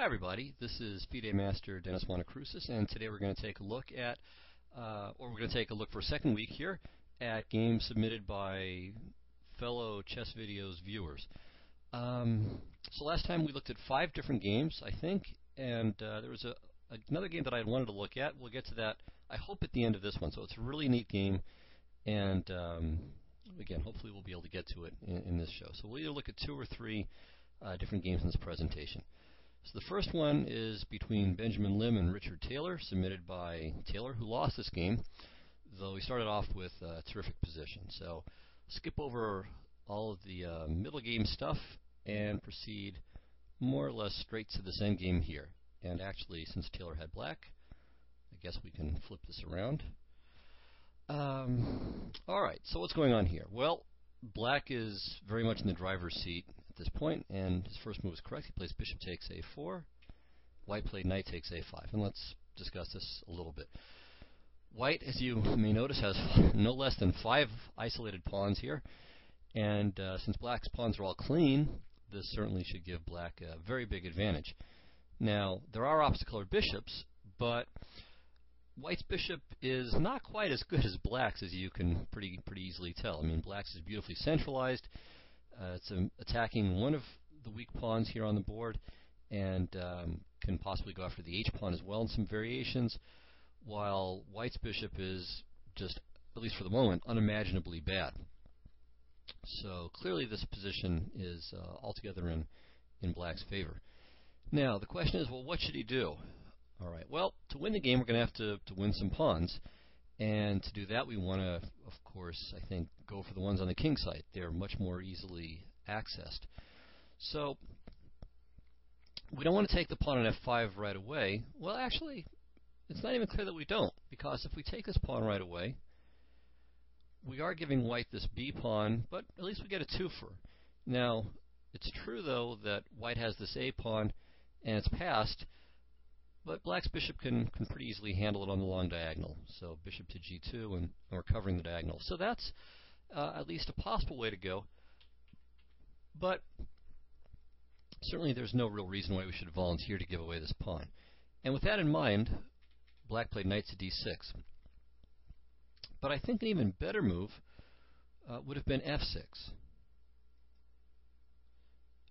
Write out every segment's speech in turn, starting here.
Hi everybody, this is FIDE Master Dennis Monokroussos, and today we're going to take a look at, for a second week here at games submitted by fellow Chess Videos viewers. So last time we looked at 5 different games, I think, and there was another game that I wanted to look at. We'll get to that, I hope, at the end of this one. So it's a really neat game, and again, hopefully we'll be able to get to it in this show. So we'll either look at 2 or 3 different games in this presentation. So the first one is between Benjamin Lim and Richard Taylor, submitted by Taylor, who lost this game, though he started off with a terrific position. So skip over all of the middle game stuff and proceed more or less straight to this end game here. And actually, since Taylor had black, I guess we can flip this around. Alright, so what's going on here? Well, black is very much in the driver's seat at this point, and his first move is correct. He plays bishop takes a4. White played knight takes a5, and let's discuss this a little bit. White, as you may notice, has no less than 5 isolated pawns here, and since black's pawns are all clean, this certainly should give black a very big advantage. Now, there are opposite colored bishops, but White's bishop is not quite as good as black's, as you can pretty easily tell. I mean, black's is beautifully centralized. It's attacking one of the weak pawns here on the board, and can possibly go after the h-pawn as well in some variations, while White's bishop is just, at least for the moment, unimaginably bad. So clearly this position is altogether in black's favor. Now, the question is, well, what should he do? Alright, well, to win the game, we're going to have to win some pawns. And to do that, we want to, of course, I think, go for the ones on the king side. They're much more easily accessed. So, we don't want to take the pawn on f5 right away. Well, actually, it's not even clear that we don't, because if we take this pawn right away, we are giving White this b pawn, but at least we get a twofer. Now, it's true, though, that White has this a pawn, and it's passed, but black's bishop can pretty easily handle it on the long diagonal. So bishop to g2, and we're covering the diagonal. So that's at least a possible way to go. But certainly there's no real reason why we should volunteer to give away this pawn. And with that in mind, black played knight to d6. But I think an even better move would have been f6.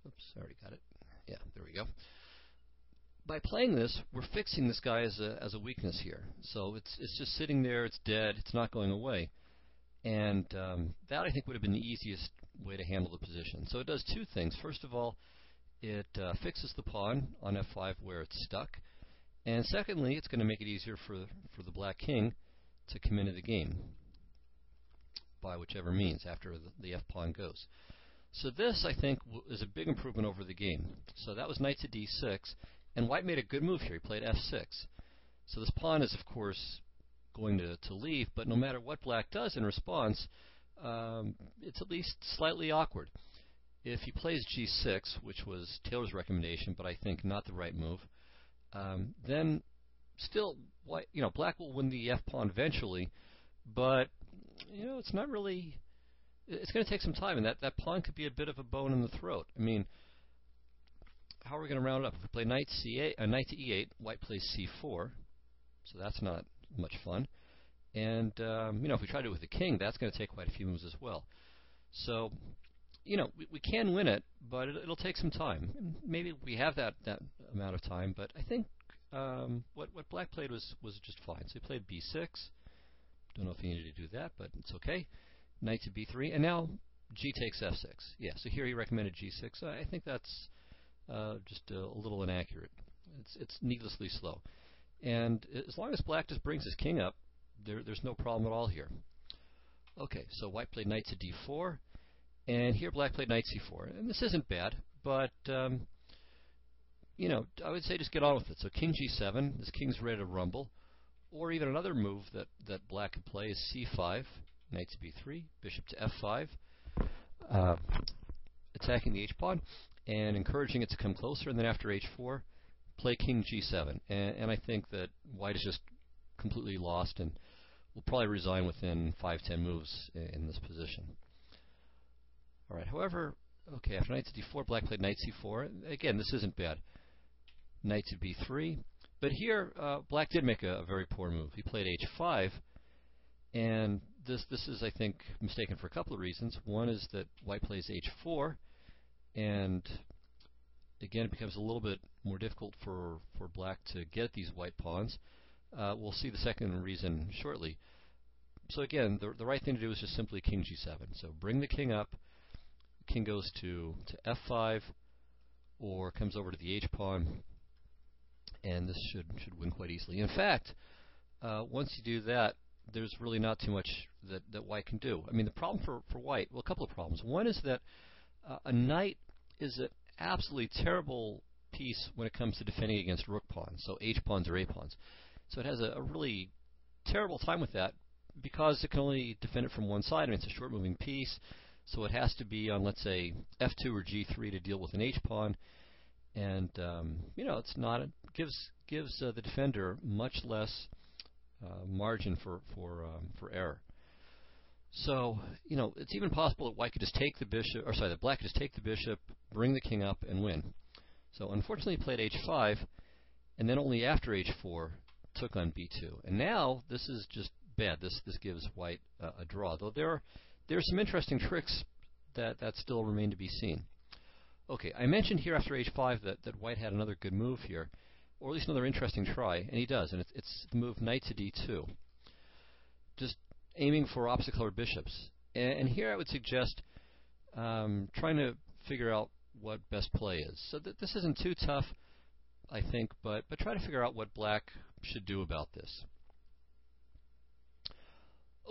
Oops, I already got it. Yeah, there we go. By playing this, we're fixing this guy as a weakness here. So it's just sitting there, it's dead, it's not going away. And that, I think, would have been the easiest way to handle the position. So it does 2 things. First of all, it fixes the pawn on f5 where it's stuck. And secondly, it's going to make it easier for the black king to come into the game by whichever means after the f-pawn goes. So this, I think, is a big improvement over the game. So that was knight to d6. And White made a good move here. He played f6. So this pawn is, of course, going to leave, but no matter what black does in response, it's at least slightly awkward. If he plays g6, which was Taylor's recommendation, but I think not the right move, then still, White, black will win the f-pawn eventually, but it's not really. It's going to take some time, and that pawn could be a bit of a bone in the throat. I mean, how are we going to round it up? If we play knight to e8, White plays c4, so that's not much fun. And if we try to do it with the king, that's going to take quite a few moves as well. So, we can win it, but it'll take some time. And maybe we have that amount of time, but I think what Black played was just fine. So he played b6. Don't know if he needed to do that, but it's okay. Knight to b3, and now g takes f6. Yeah, so here he recommended g6. I think that's just a little inaccurate. It's needlessly slow. And as long as black just brings his king up, there's no problem at all here. Okay, so White played knight to d4, and here black played knight c4. And this isn't bad, but I would say just get on with it. So king g7, this king's ready to rumble. Or even another move that black could play is c5, knight to b3, bishop to f5, attacking the h-pawn and encouraging it to come closer, and then after h4, play king g7. And I think that White is just completely lost and will probably resign within 5-10 moves in this position. Alright, however, okay, after knight to d4, black played knight c4. Again, this isn't bad. knight to b3. But here, black did make a very poor move. He played h5, and this is, I think, mistaken for a couple of reasons. One is that white plays h4, and again, it becomes a little bit more difficult for black to get these white pawns. We'll see the second reason shortly. So again, the right thing to do is just simply king g7. So bring the king up, king goes to f5, or comes over to the h-pawn, and this should win quite easily. In fact, once you do that, there's really not too much that white can do. I mean, the problem for white, well, a couple of problems. One is that a knight is an absolutely terrible piece when it comes to defending against rook pawns, so h-pawns or a-pawns. So it has a really terrible time with that because it can only defend it from one side. I mean, it's a short-moving piece, so it has to be on, let's say, f2 or g3 to deal with an h-pawn, and it's not gives the defender much less margin for error. So it's even possible that white could just take the bishop, or sorry, that black could just take the bishop, bring the king up, and win. So unfortunately, he played h5, and then only after h4 took on b2. And now this is just bad. This gives white a draw. Though there are some interesting tricks that still remain to be seen. Okay, I mentioned here after h5 that white had another good move here, or at least another interesting try, and he does, and it's the move knight to d2. Just aiming for opposite colored bishops. And here I would suggest trying to figure out what best play is. So this isn't too tough, I think, but try to figure out what black should do about this.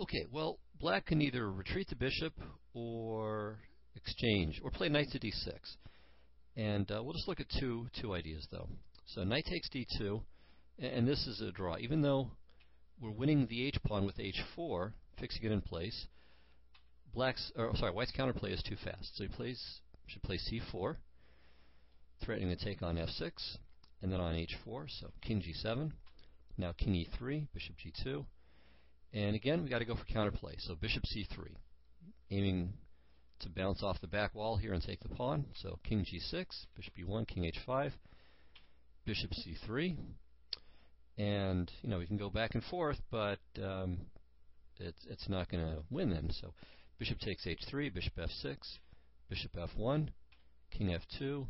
Okay, well, black can either retreat the bishop or exchange, or play knight to d6. And we'll just look at two ideas, though. So knight takes d2, and this is a draw. Even though we're winning the h-pawn with h4, fixing it in place, white's counterplay is too fast. So he should play c4, threatening to take on f6, and then on h4, so king g7, now king e3, bishop g2, and again, we got to go for counterplay, so bishop c3, aiming to bounce off the back wall here and take the pawn, so king g6, bishop e1, king h5, bishop c3, and we can go back and forth, but it's not going to win then. So bishop takes h3, bishop f6, bishop f1, king f2,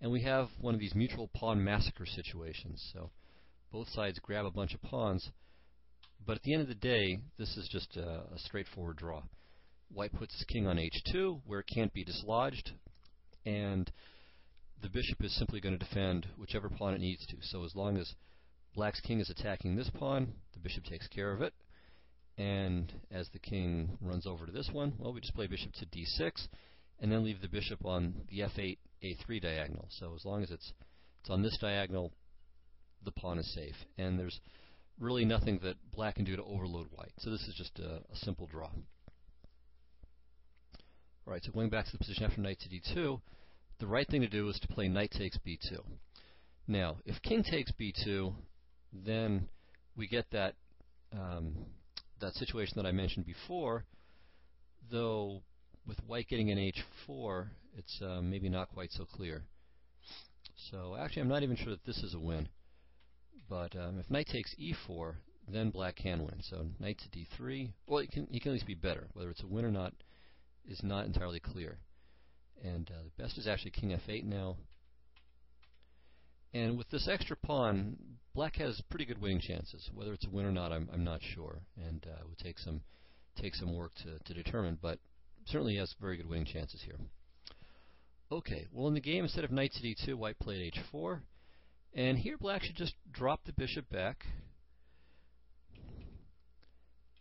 and we have one of these mutual pawn massacre situations. So both sides grab a bunch of pawns, but at the end of the day, this is just a straightforward draw. White puts his king on h2, where it can't be dislodged, and the bishop is simply going to defend whichever pawn it needs to. So as long as black's king is attacking this pawn, the bishop takes care of it. And as the king runs over to this one, well, we just play bishop to d6, and then leave the bishop on the f8, a3 diagonal. So as long as it's on this diagonal, the pawn is safe. And there's really nothing that black can do to overload white. So this is just a simple draw. All right, so going back to the position after knight to d2, the right thing to do is to play knight takes b2. Now, if king takes b2, then we get that situation that I mentioned before, though with white getting an h4, it's maybe not quite so clear. So actually, I'm not even sure that this is a win. But if knight takes e4, then black can win. So knight to d3, well, he can at least be better. Whether it's a win or not is not entirely clear. And the best is actually king f8 now. And with this extra pawn, black has pretty good winning chances. Whether it's a win or not, I'm not sure, and it would take some work to determine. But certainly has very good winning chances here. Okay, well in the game, instead of knight to d2, white played h4, and here black should just drop the bishop back,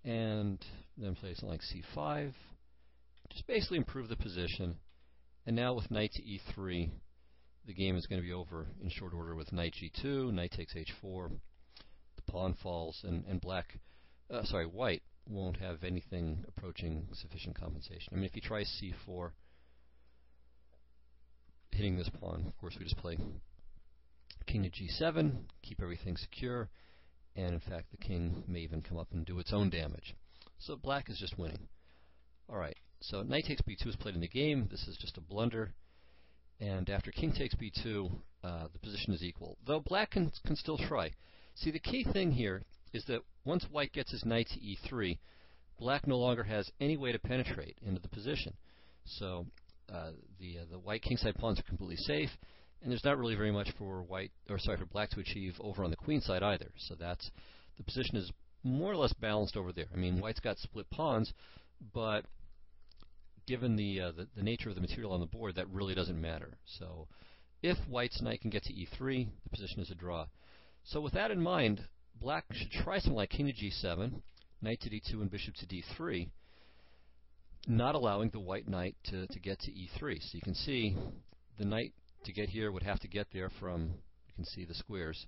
and then play something like c5, just basically improve the position. And now with knight to e3, the game is going to be over in short order with knight g2, knight takes h4, the pawn falls, and white won't have anything approaching sufficient compensation. I mean, if he tries c4, hitting this pawn, of course we just play king to g7, keep everything secure, and in fact the king may even come up and do its own damage. So black is just winning. Alright, so knight takes b2 is played in the game. This is just a blunder. And after king takes b2, the position is equal. Though black can still try. See, the key thing here is that once white gets his knight to e3, black no longer has any way to penetrate into the position. So the white kingside pawns are completely safe, and there's not really very much for black to achieve over on the queen side either. So that's the position is more or less balanced over there. I mean, white's got split pawns, but given the nature of the material on the board, that really doesn't matter. So if white's knight can get to e3, the position is a draw. So with that in mind, black should try something like king to g7, knight to d2, and bishop to d3, not allowing the white knight to get to e3. So you can see the knight to get here would have to get there from, you can see the squares.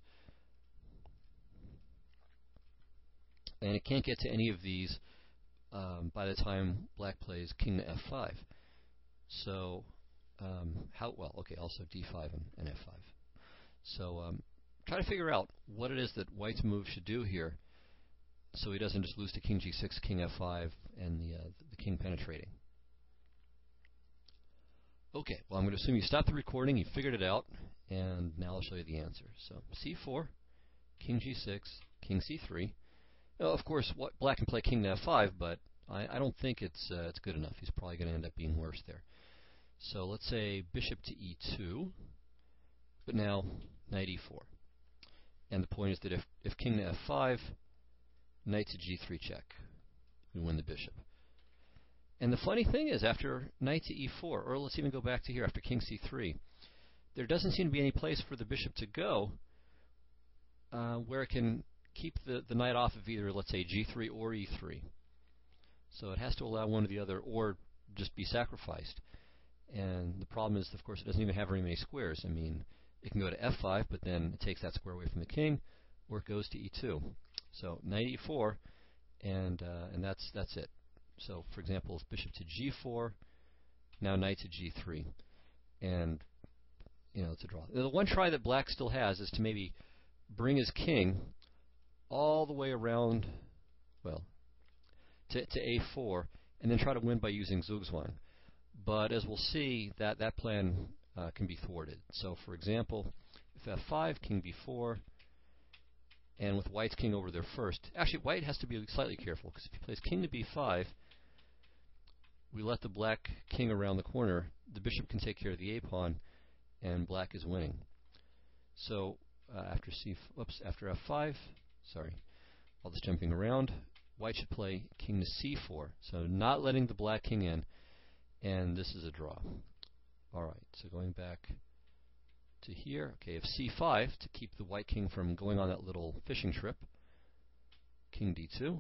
And it can't get to any of these by the time black plays king to f5. So, also d5 and f5. So try to figure out what it is that white's move should do here so he doesn't just lose to king g6, king f5, and the king penetrating. Okay, well, I'm going to assume you stopped the recording, you figured it out, and now I'll show you the answer. So c4, king g6, king c3. Now, of course, black can play king to f5, but I don't think it's good enough. He's probably going to end up being worse there. So let's say bishop to e2, but now knight e4. And the point is that if king to f5, knight to g3 check, we win the bishop. And the funny thing is, after knight to e4, or let's even go back to here, after king c3, there doesn't seem to be any place for the bishop to go where it can keep the knight off of either, let's say, g3 or e3. So it has to allow one or the other, or just be sacrificed. And the problem is, of course, it doesn't even have very many squares. I mean, it can go to f5, but then it takes that square away from the king, or it goes to e2. So knight e4, and that's it. So, for example, bishop to g4, now knight to g3, and it's a draw. The one try that black still has is to maybe bring his king all the way around, well, to a4, and then try to win by using Zugzwang. But as we'll see, that plan can be thwarted. So, for example, if f5, king b4, and with white's king over there first, actually white has to be slightly careful, because if he plays king to b5, we let the black king around the corner, the bishop can take care of the a-pawn, and black is winning. So after f5, all this jumping around, white should play king to c4, so not letting the black king in, and this is a draw. Alright, so going back to here, okay, if c5, to keep the white king from going on that little fishing trip, king d2,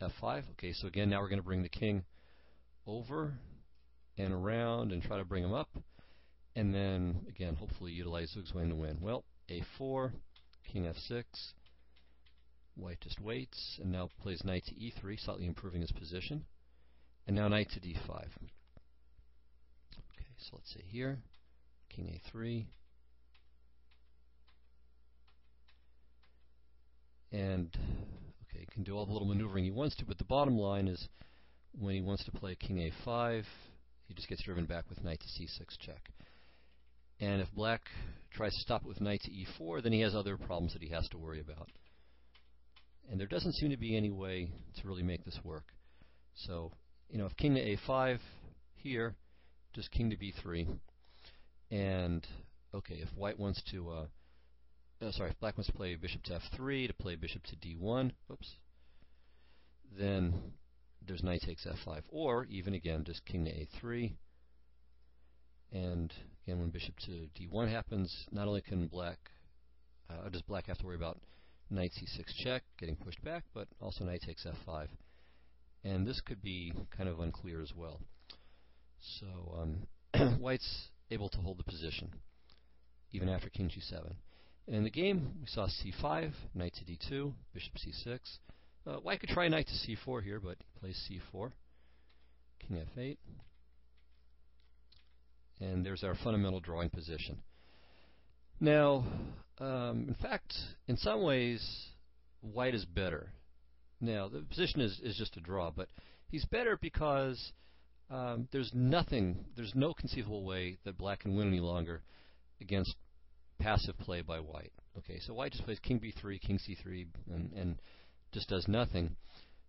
f5, okay, so again, now we're going to bring the king over and around and try to bring him up, and then, again, hopefully utilize Zugzwang to win. Well, a4, king f6, white just waits, and now plays knight to e3, slightly improving his position, and now knight to d5. Okay, so let's say here, king a3, and, okay, he can do all the little maneuvering he wants to, but the bottom line is when he wants to play king a5, he just gets driven back with knight to c6 check. And if black tries to stop it with knight to e4, then he has other problems that he has to worry about. And there doesn't seem to be any way to really make this work. So, if king to a5 here, just king to b3. And, okay, if white wants to, if black wants to play bishop to f3, to play bishop to d1, then there's knight takes f5. Or, even again, just king to a3. And, again, when bishop to d1 happens, not only can does black have to worry about knight c6 check, getting pushed back, but also knight takes f5. And this could be kind of unclear as well. So white's able to hold the position, even after king g7. And in the game, we saw c5, knight to d2, bishop c6. White could try knight to c4 here, but he plays c4, king f8. And there's our fundamental drawing position. Now, in fact, in some ways, white is better. Now, the position is just a draw, but he's better because there's no conceivable way that black can win any longer against passive play by white. Okay, so white just plays king b3, king c3, and just does nothing.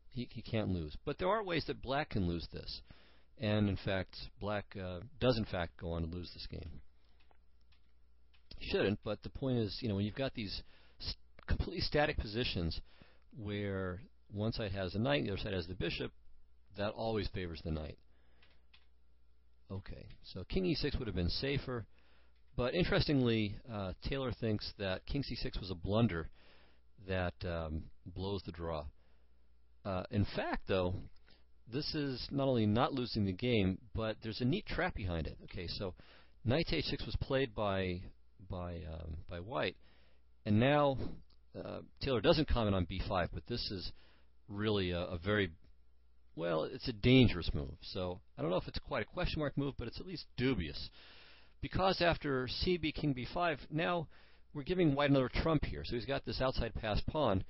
He can't lose. But there are ways that black can lose this. And in fact, black does in fact go on to lose this game. He shouldn't, but the point is, when you've got these completely static positions where one side has a knight, the other side has the bishop, that always favors the knight. Okay, so king e6 would have been safer, but interestingly, Taylor thinks that king c6 was a blunder that blows the draw. In fact, though, this is not only not losing the game, but there's a neat trap behind it. Okay, so knight to h6 was played by white, and now Taylor doesn't comment on b5, but this is really a very, well, it's a dangerous move. So I don't know if it's quite a question mark move, but it's at least dubious. Because after cb, king b5, now we're giving white another trump here. So he's got this outside passed pawn.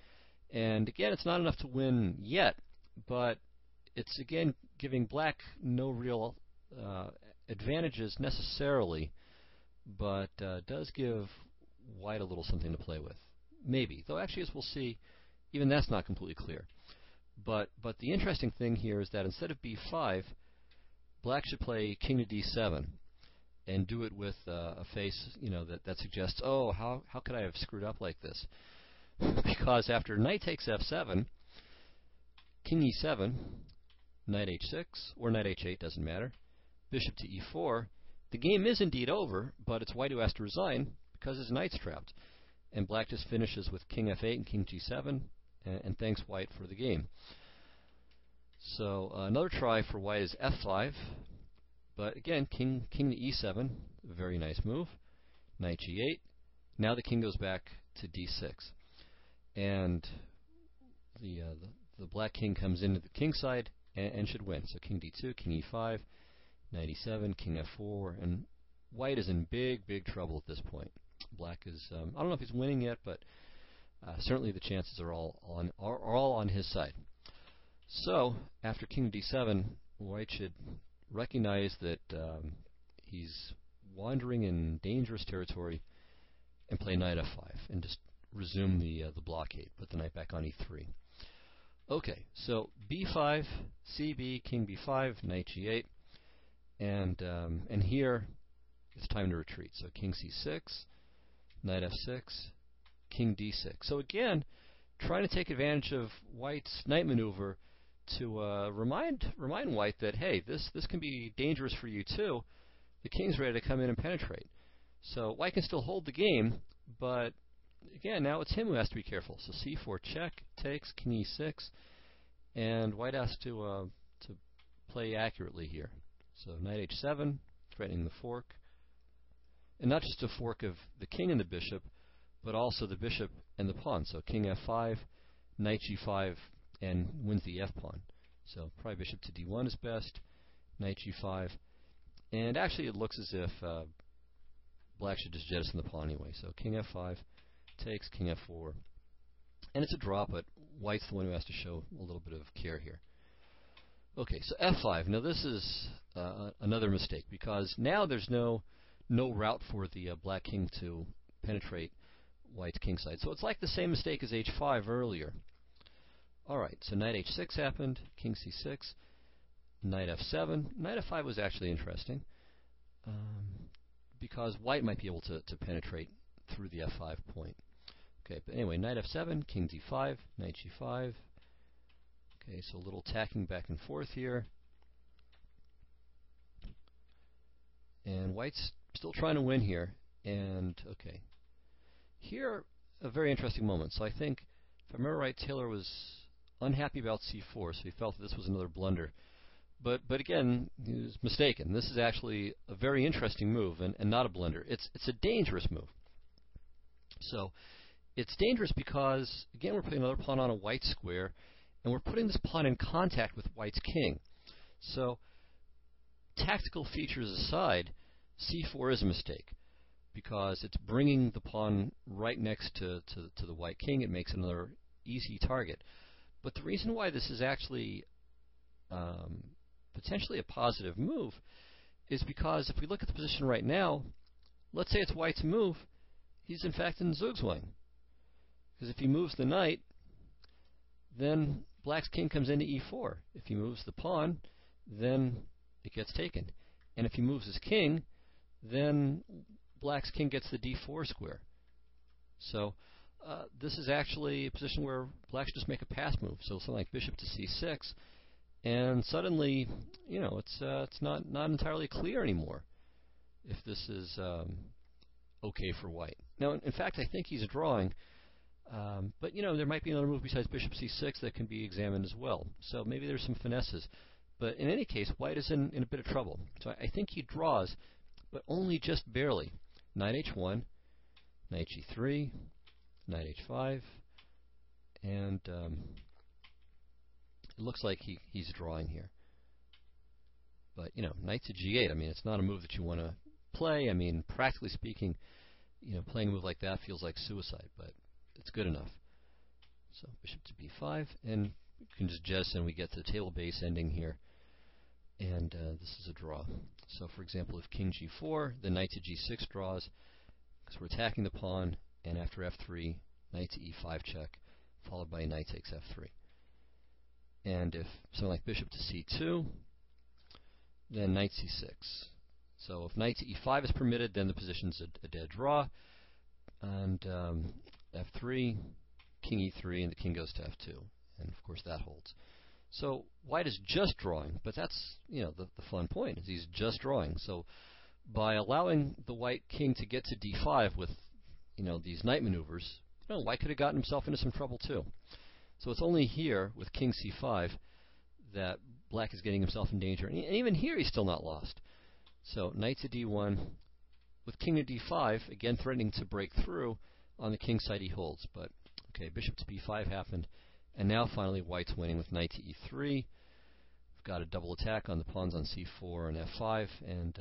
And again, it's not enough to win yet, but it's again giving black no real advantages necessarily, but does give white a little something to play with. Maybe. Though actually, as we'll see, even that's not completely clear. But the interesting thing here is that instead of b5, black should play king to d7 and do it with a face, that suggests, oh, how could I have screwed up like this? Because after knight takes f7, king e7, knight h6, or knight h8, doesn't matter, bishop to e4, the game is indeed over, but it's white who has to resign because his knight's trapped. And black just finishes with king f8 and king g7, and thanks white for the game. So another try for white is f5, but again, king to e7, a very nice move. Knight g8. Now the king goes back to d6. And the black king comes into the king side and should win. So king d2, king e5, knight e7, king f4, and white is in big trouble at this point. Black is, I don't know if he's winning yet, but certainly the chances are all on his side. So after king d7, white should recognize that he's wandering in dangerous territory and play knight f5 and just resume the blockade, put the knight back on e3. Okay, so b5, cb, king b5, knight g8, and here it's time to retreat. So king c6, knight f6, king d6. So again, trying to take advantage of white's knight maneuver to remind white that, hey, this can be dangerous for you too. The king's ready to come in and penetrate. So white can still hold the game, but again, now it's him who has to be careful. So c4 check, takes, king e6, and white has to play accurately here. So knight h7, threatening the fork. And not just a fork of the king and the bishop, but also the bishop and the pawn. So king f5, knight g5, and wins the f-pawn. So probably bishop to d1 is best, knight g5. And actually it looks as if black should just jettison the pawn anyway. So king f5, takes, king f4. And it's a draw, but white's the one who has to show a little bit of care here. Okay, so f5. Now this is another mistake, because now there's no route for the black king to penetrate white's king side. So it's like the same mistake as h5 earlier. Alright, so knight h6 happened, king c6, knight f7. Knight f5 was actually interesting, because white might be able to penetrate through the f5 point. Okay, but anyway, knight f7, king d5, knight g5. Okay, so a little tacking back and forth here. And white's still trying to win here. And, okay. Here, a very interesting moment. So I think, if I remember right, Taylor was unhappy about c4, so he felt that this was another blunder. But again, he was mistaken. This is actually a very interesting move and not a blunder. It's a dangerous move. So it's dangerous because, again, we're putting another pawn on a white square, and we're putting this pawn in contact with white's king. So tactical features aside, c4 is a mistake, because it's bringing the pawn right next to the white king. It makes another easy target. But the reason why this is actually potentially a positive move is because if we look at the position right now, let's say it's white's move, he's in fact in Zugzwang. Because if he moves the knight, then black's king comes into e4. If he moves the pawn, then it gets taken. And if he moves his king, then black's king gets the d4 square. So this is actually a position where black should just make a pass move. So something like bishop to c6, and suddenly, it's not entirely clear anymore if this is okay for white. Now, in fact, I think he's drawing, but there might be another move besides bishop c6 that can be examined as well. So maybe there's some finesses. But in any case, white is in a bit of trouble. So I think he draws, but only just barely. Knight h1, knight g3, knight h5, and it looks like he's drawing here. But, knight to g8, I mean, it's not a move that you want to play. I mean, practically speaking, playing a move like that feels like suicide, but it's good enough. So bishop to b5, and you can just jettison. We get to the table base ending here, and this is a draw. So, for example, if king g4, then knight to g6 draws, because we're attacking the pawn, and after f3, knight to e5 check, followed by knight takes f3. And if something like bishop to c2, then knight c6. So if knight to e5 is permitted, then the position's a dead draw. And f3, king e3, and the king goes to f2. And of course that holds. So white is just drawing, but that's the fun point, is he's just drawing. So by allowing the white king to get to d5 with these knight maneuvers, white could have gotten himself into some trouble too. So it's only here with king c5 that black is getting himself in danger. And even here he's still not lost. So knight to d1 with king to d5, again threatening to break through. On the king side he holds. But okay, bishop to b5 happened. And now finally white's winning with knight to e3. We've got a double attack on the pawns on c4 and f5. And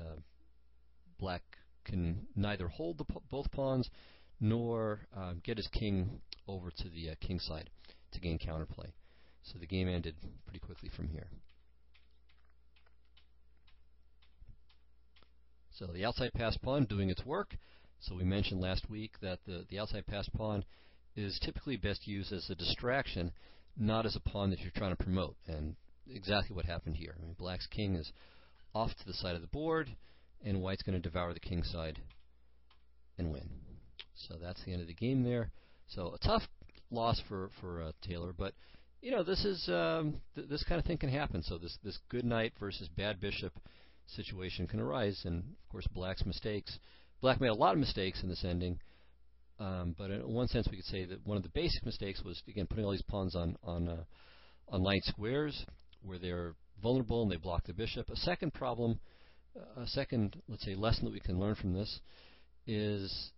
black can neither hold both pawns nor get his king over to the king side to gain counterplay. So the game ended pretty quickly from here. So the outside passed pawn doing its work. So we mentioned last week that the outside passed pawn is typically best used as a distraction, not as a pawn that you're trying to promote. And exactly what happened here. I mean, black's king is off to the side of the board, and white's going to devour the king side and win. So that's the end of the game there. So a tough loss for Taylor, but this is this kind of thing can happen. So this good knight versus bad bishop situation can arise, and of course black's mistakes. Black made a lot of mistakes in this ending, but in one sense we could say that one of the basic mistakes was, again, putting all these pawns on light squares where they're vulnerable and they block the bishop. A second problem, let's say, lesson that we can learn from this is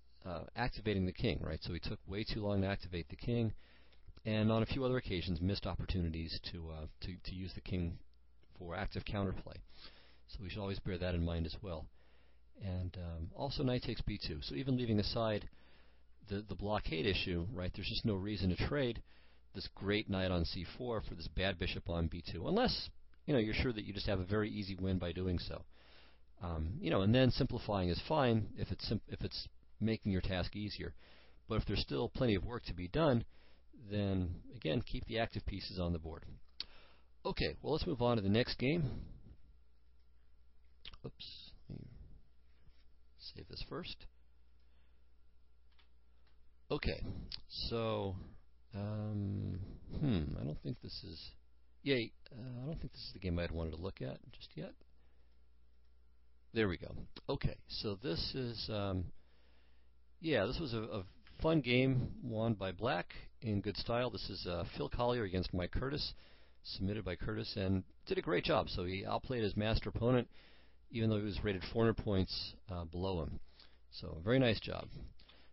activating the king, right? So he took way too long to activate the king, and on a few other occasions missed opportunities to use the king for active counterplay. So we should always bear that in mind as well. And also knight takes b2. So even leaving aside the blockade issue, right, there's just no reason to trade this great knight on c4 for this bad bishop on b2, unless you're sure that you just have a very easy win by doing so. And then simplifying is fine if it's making your task easier. But if there's still plenty of work to be done, then again, keep the active pieces on the board. Okay, well, let's move on to the next game. Oops, let me save this first. Okay, so I don't think this is I don't think this is the game I'd wanted to look at just yet. There we go. Okay, so this is this was a fun game won by black in good style. This is Phil Collier against Mike Curtis, submitted by Curtis, and did a great job. So he outplayed his master opponent, even though he was rated 400 points below him. So a very nice job.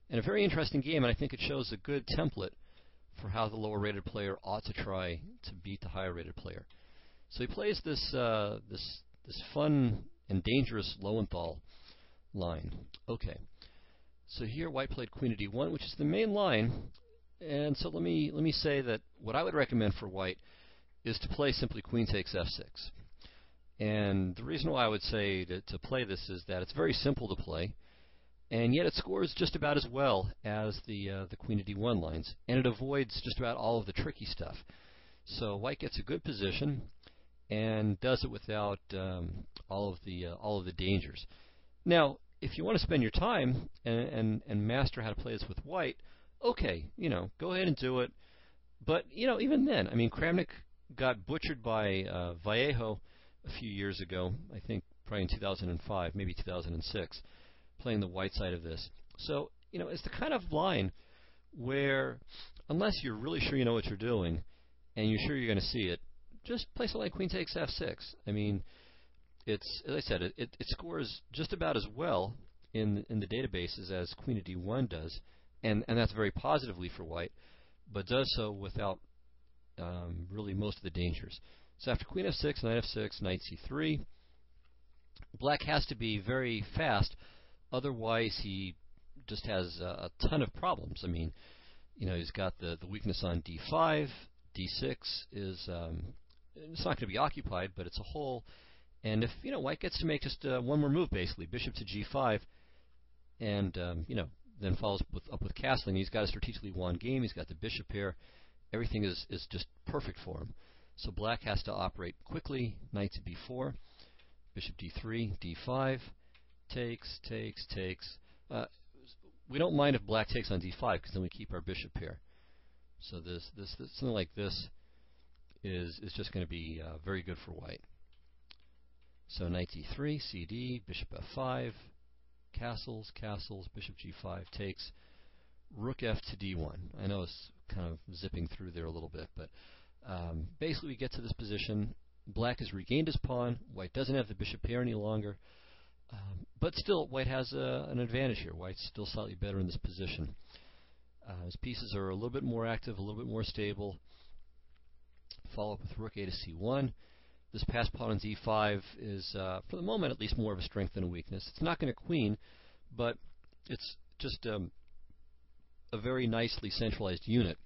And a very interesting game, and I think it shows a good template for how the lower rated player ought to try to beat the higher rated player. So he plays this fun and dangerous Lowenthal line. Okay. So here white played queen to d1, which is the main line. And so let me say that what I would recommend for white is to play simply queen takes f6. And the reason why I would say to play this is that it's very simple to play, and yet it scores just about as well as the Queen to D1 lines, and it avoids just about all of the tricky stuff. So white gets a good position and does it without all of the dangers. Now, if you want to spend your time and master how to play this with white, okay, go ahead and do it. But even then, I mean, Kramnik got butchered by Vallejo a few years ago. I think probably in 2005, maybe 2006, playing the white side of this. So it's the kind of line where, unless you're really sure you know what you're doing and you're sure you're going to see it, just play something like Queen takes F6. I mean, it's, as I said, it scores just about as well in the databases as Queen to D1 does, and that's very positively for white, but does so without really most of the dangers. So after Queen F6, Knight F6, Knight C3, black has to be very fast, otherwise he just has a ton of problems. I mean, he's got the weakness on D5, D6 is it's not going to be occupied, but it's a hole. And if white gets to make just one more move, basically bishop to G5, and then follows up with castling, he's got a strategically won game. He's got the bishop here. Everything is just perfect for him. So black has to operate quickly. Knight to B4, bishop D3, D5, takes. We don't mind if black takes on D5 because then we keep our bishop here. So this something like this is just going to be very good for white. So Knight D3, CD, bishop F5, castles, bishop G5 takes, rook F to D1. I know it's kind of zipping through there a little bit, but basically we get to this position. Black has regained his pawn. White doesn't have the bishop here any longer. But still, white has an advantage here. White's still slightly better in this position. His pieces are a little bit more active, a little bit more stable. Follow up with rook A to C1. This passed pawn on D5 is, for the moment at least, more of a strength than a weakness. It's not going to queen, but it's just a very nicely centralized unit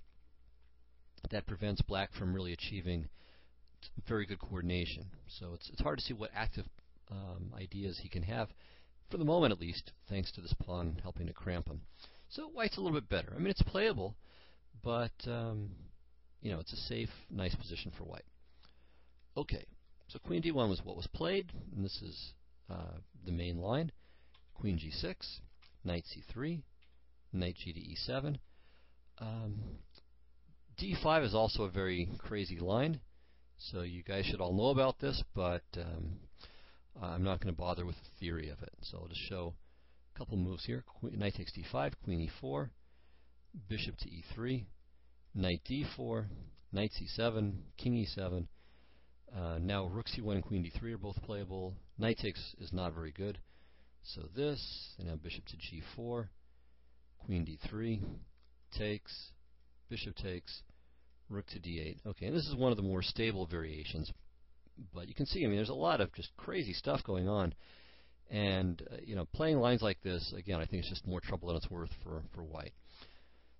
that prevents black from really achieving very good coordination. So it's hard to see what active ideas he can have, for the moment at least, thanks to this pawn helping to cramp him. So white's a little bit better. I mean, it's playable, but it's a safe, nice position for white. Okay, so Queen D1 was what was played, and this is the main line. Queen G6, Knight C3, Knight G to E7. D5 is also a very crazy line, so you guys should all know about this, but I'm not going to bother with the theory of it. So I'll just show a couple moves here. Knight takes D5, Queen E4, bishop to E3, Knight D4, Knight C7, King E7. Now Rook C1 and Queen D3 are both playable. Knight takes is not very good. So this, and now bishop to G4, Queen D3, takes, bishop takes, Rook to D8. Okay, and this is one of the more stable variations. But you can see, I mean, there's a lot of just crazy stuff going on. And, playing lines like this, again, I think it's just more trouble than it's worth for white.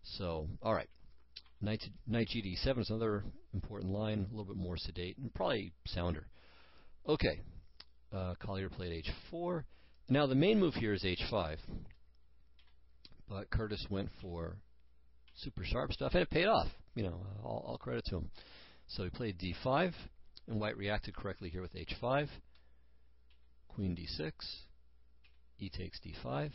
So, all right. Knight G to E7 is another important line, a little bit more sedate, and probably sounder. Okay. Collier played H4. Now, the main move here is H5. But Curtis went for super sharp stuff, and it paid off. All credit to him. So he played D5, and white reacted correctly here with H5. Queen D6, E takes D5,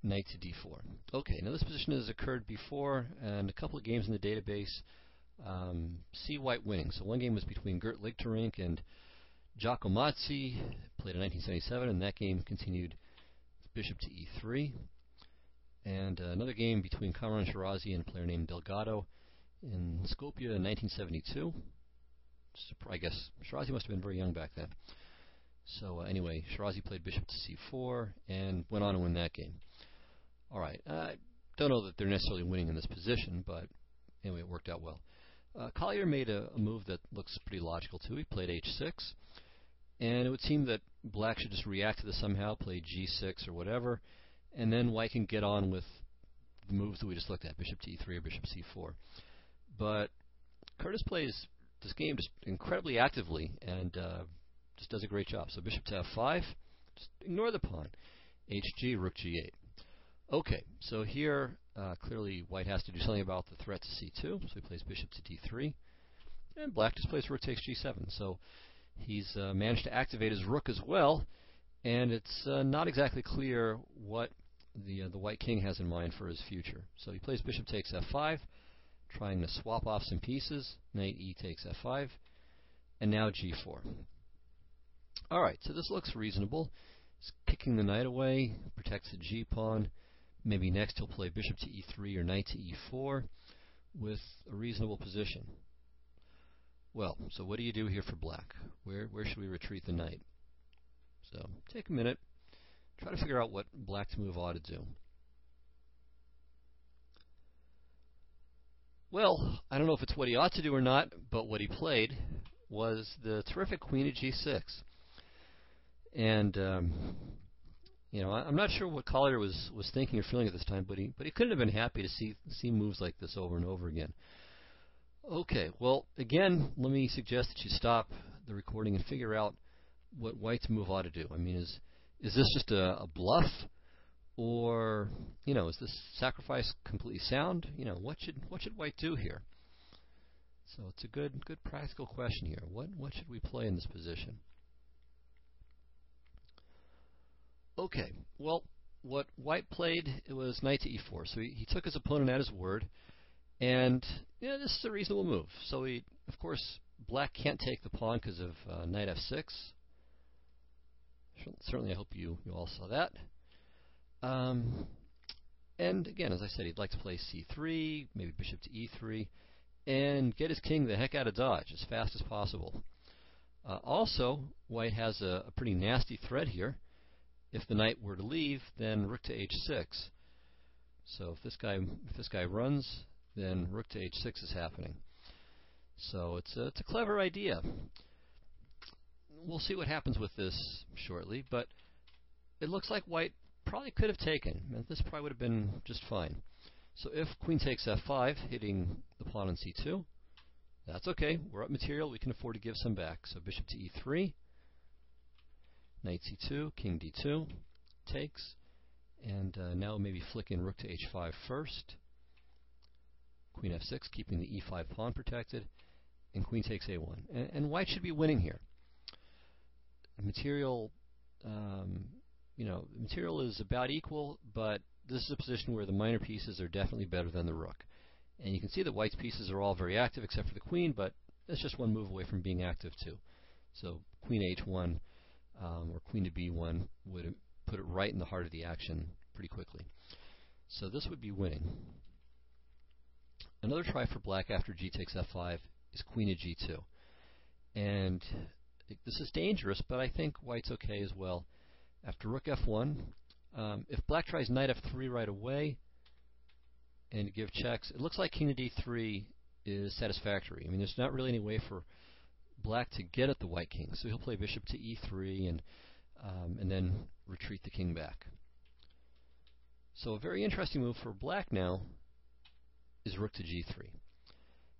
Knight to D4. Okay, now this position has occurred before, and a couple of games in the database see white winning. So one game was between Gert Lichterink and Giacomazzi, played in 1977, and that game continued with bishop to E3. And another game between Kamran Shirazi and a player named Delgado in Skopje in 1972. I guess Shirazi must have been very young back then. So anyway, Shirazi played bishop to C4 and went on to win that game. All right, I don't know that they're necessarily winning in this position, but anyway, it worked out well. Collier made a move that looks pretty logical too. He played H6, and it would seem that black should just react to this somehow, play G6 or whatever, and then white can get on with the moves that we just looked at, bishop to E3 or bishop C4. But Curtis plays this game just incredibly actively and just does a great job. So bishop to f5, just ignore the pawn. hg, rook g8. Okay, so here clearly white has to do something about the threat to c2, so he plays bishop to d3, and black just plays rook takes g7. So he's managed to activate his rook as well, and it's not exactly clear what the white king has in mind for his future. So he plays bishop takes f5, trying to swap off some pieces. Knight e takes f5, and now g4. Alright, so this looks reasonable. He's kicking the knight away, protects the g-pawn. Maybe next he'll play bishop to e3 or knight to e4 with a reasonable position. Well, so what do you do here for black? Where should we retreat the knight? So take a minute, try to figure out what black's move ought to do. Well, I don't know if it's what he ought to do or not, but what he played was the terrific queen at g6. And you know, I'm not sure what Collier was thinking or feeling at this time, but he couldn't have been happy to see moves like this over and over again. Okay, well, again, let me suggest that you stop the recording and figure out what white's move ought to do. I mean, is this just a bluff, or you know, is this sacrifice completely sound? You know, what should white do here? So it's a good practical question here. What should we play in this position? Okay, well, what white played, it was knight to e4. So he took his opponent at his word, and yeah, this is a reasonable move. So of course, black can't take the pawn because of knight f6. Certainly, I hope you all saw that. And again, as I said, he'd like to play c3, maybe bishop to e3, and get his king the heck out of Dodge as fast as possible. Also, white has a pretty nasty threat here. If the knight were to leave, then rook to h6. So if this guy runs, then rook to h6 is happening. So it's a clever idea. We'll see what happens with this shortly, but it looks like white probably could have taken, and this probably would have been just fine. So if queen takes f5, hitting the pawn on c2, that's okay. We're up material. We can afford to give some back. So bishop to e3. Knight c2, king d2, takes, and now maybe flick in rook to h5 first. Queen f6, keeping the e5 pawn protected, and queen takes a1. And white should be winning here. Material, you know, material is about equal, but this is a position where the minor pieces are definitely better than the rook. And you can see that white's pieces are all very active except for the queen, but that's just one move away from being active too. So queen h1. Or queen to b1 would put it right in the heart of the action pretty quickly. So this would be winning. Another try for black after g takes f5 is queen to g2. And this is dangerous, but I think white's okay as well. After rook f1, if black tries knight f3 right away and to give checks, it looks like king to d3 is satisfactory. I mean, there's not really any way for black to get at the white king, so he'll play bishop to e3 and then retreat the king back. So a very interesting move for black now is rook to g3.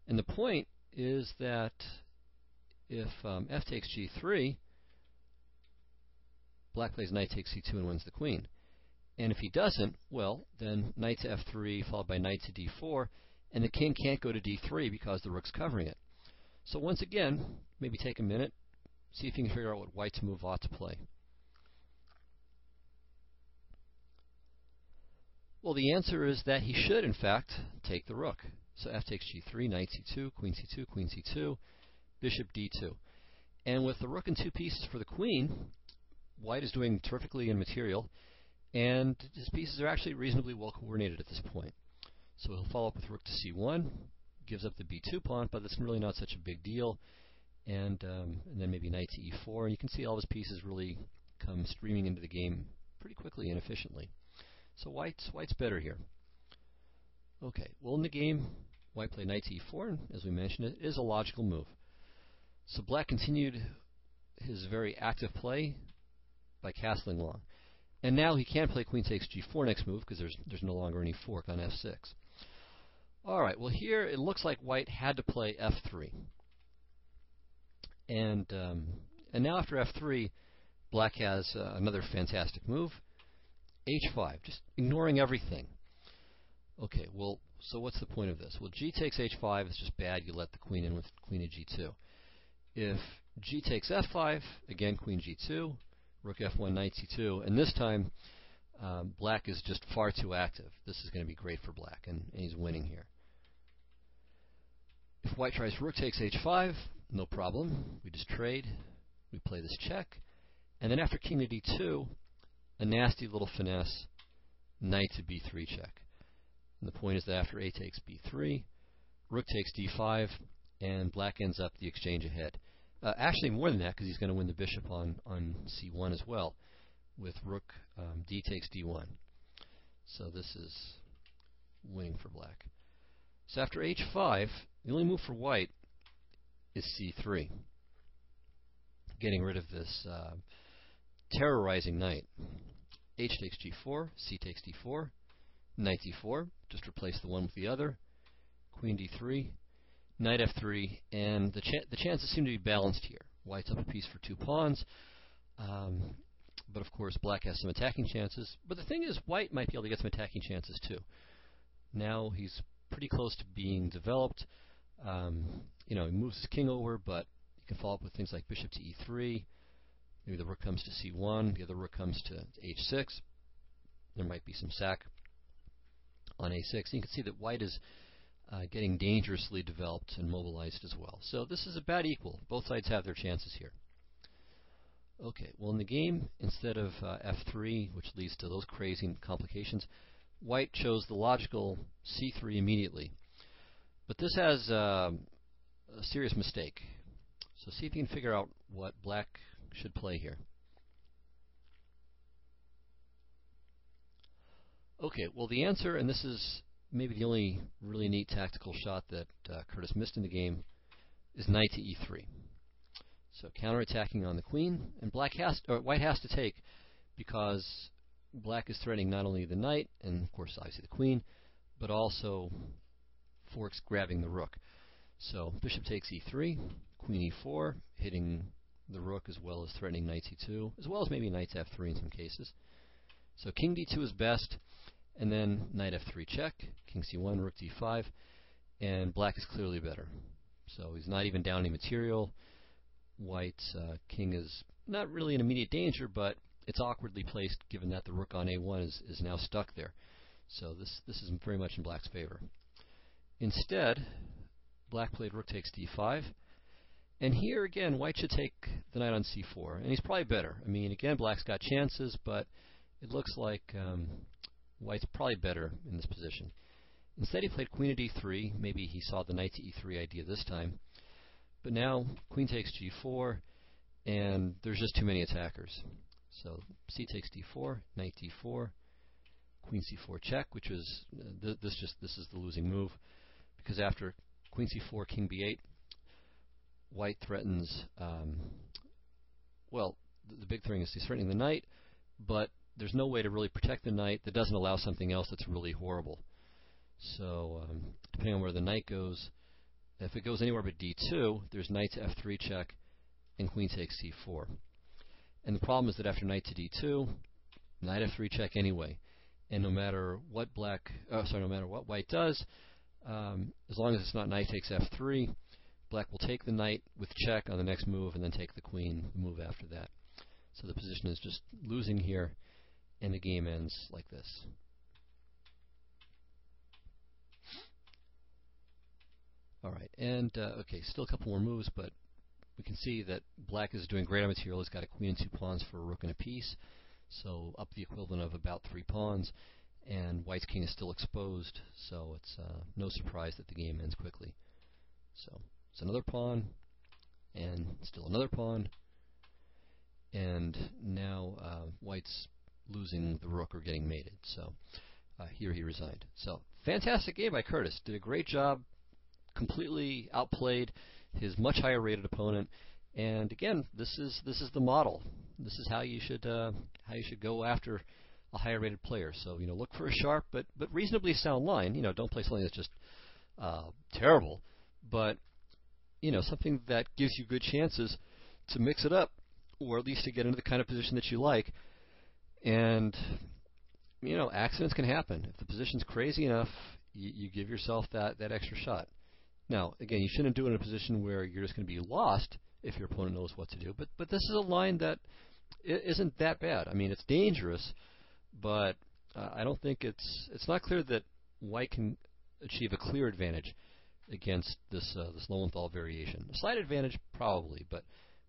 And the point is that if f takes g3, black plays knight takes c2 and wins the queen. And if he doesn't, well, then knight to f3 followed by knight to d4, and the king can't go to d3 because the rook's covering it. So once again, maybe take a minute, see if you can figure out what white's move ought to play. Well, the answer is that he should, in fact, take the rook. So f takes g3, knight c2, queen c2, queen c2, bishop d2. And with the rook and two pieces for the queen, white is doing terrifically in material, and his pieces are actually reasonably well coordinated at this point. So he'll follow up with rook to c1, gives up the b2 pawn, but that's really not such a big deal. And then maybe knight to e4, and you can see all of his pieces really come streaming into the game pretty quickly and efficiently. So white's better here. Okay, well in the game, white played knight to e4, and as we mentioned, it is a logical move. So black continued his very active play by castling long. And now he can play queen takes g4 next move because there's no longer any fork on f6. Alright, well here it looks like white had to play f3. And And now after f3, black has another fantastic move, h5, just ignoring everything. Okay, well, so what's the point of this? Well, g takes h5 is just bad. You let the queen in with queen at g2. If g takes f5, again, queen g2, rook f1, knight c2, and this time black is just far too active. This is going to be great for black, and he's winning here. If white tries rook takes h5, no problem. We just trade. We play this check. And then after king to d2, a nasty little finesse, knight to b3 check. And the point is that after a takes b3, rook takes d5, and black ends up the exchange ahead. Actually, more than that, because he's going to win the bishop on c1 as well, with rook d takes d1. So this is winning for black. So after h5, the only move for white is c3, getting rid of this terrorizing knight. H takes g4, c takes d4, knight d4, just replace the one with the other, queen d3, knight f3, and the chances seem to be balanced here. White's up a piece for 2 pawns, but of course black has some attacking chances. But the thing is, white might be able to get some attacking chances too. Now he's pretty close to being developed. He moves his king over, but he can follow up with things like bishop to e3. Maybe the rook comes to c1, the other rook comes to h6. There might be some sack on a6. And you can see that white is getting dangerously developed and mobilized as well. So this is about equal. Both sides have their chances here. Okay, well in the game, instead of f3, which leads to those crazy complications, white chose the logical c3 immediately. But this has a serious mistake. So see if you can figure out what black should play here. Okay, well the answer, and this is maybe the only really neat tactical shot that Curtis missed in the game, is knight to e3. So counterattacking on the queen, and white has to take, because black is threatening not only the knight, and of course obviously the queen, but also forks grabbing the rook. So bishop takes e3, queen e4, hitting the rook as well as threatening knight c2, as well as maybe knight to f3 in some cases. So king d2 is best, and then knight f3 check, king c1, rook d5, and black is clearly better. So he's not even down any material. White's king is not really in immediate danger, but it's awkwardly placed given that the rook on a1 is now stuck there. So this is very much in black's favor. Instead, black played rook takes d5, and here again white should take the knight on c4, and he's probably better. I mean, again, black's got chances, but it looks like white's probably better in this position. Instead, he played queen at e3. Maybe he saw the knight to e3 idea this time. But now queen takes g4, and there's just too many attackers. So c takes d4, knight d4, queen c4 check, which is this is the losing move, because after queen c4, king b8, white threatens. Well, the big thing is he's threatening the knight, but there's no way to really protect the knight that doesn't allow something else that's really horrible. So depending on where the knight goes, if it goes anywhere but d2, there's knight to f3 check, and queen takes c4. And the problem is that after knight to d2, knight f3 check anyway. And no matter what no matter what white does, as long as it's not knight takes f3, black will take the knight with check on the next move, and then take the queen the move after that. So the position is just losing here, and the game ends like this. All right, and okay, still a couple more moves, but we can see that black is doing great on material. He's got a queen and 2 pawns for a rook and a piece, so up the equivalent of about 3 pawns, and white's king is still exposed, so it's no surprise that the game ends quickly. So it's another pawn, and still another pawn, and now white's losing the rook or getting mated. So here he resigned. So fantastic game by Curtis. Did a great job. Completely outplayed his much higher rated opponent, and again, this is the model. This is how you should go after a higher rated player. So look for a sharp but reasonably sound line. Don't play something that's just terrible, but something that gives you good chances to mix it up or at least to get into the kind of position that you like. And accidents can happen. If the position's crazy enough, you give yourself that extra shot. Now, again, you shouldn't do it in a position where you're just going to be lost if your opponent knows what to do. But this is a line that isn't that bad. I mean, it's dangerous, but I don't think it's not clear that white can achieve a clear advantage against this Lowenthal variation. A slight advantage, probably, but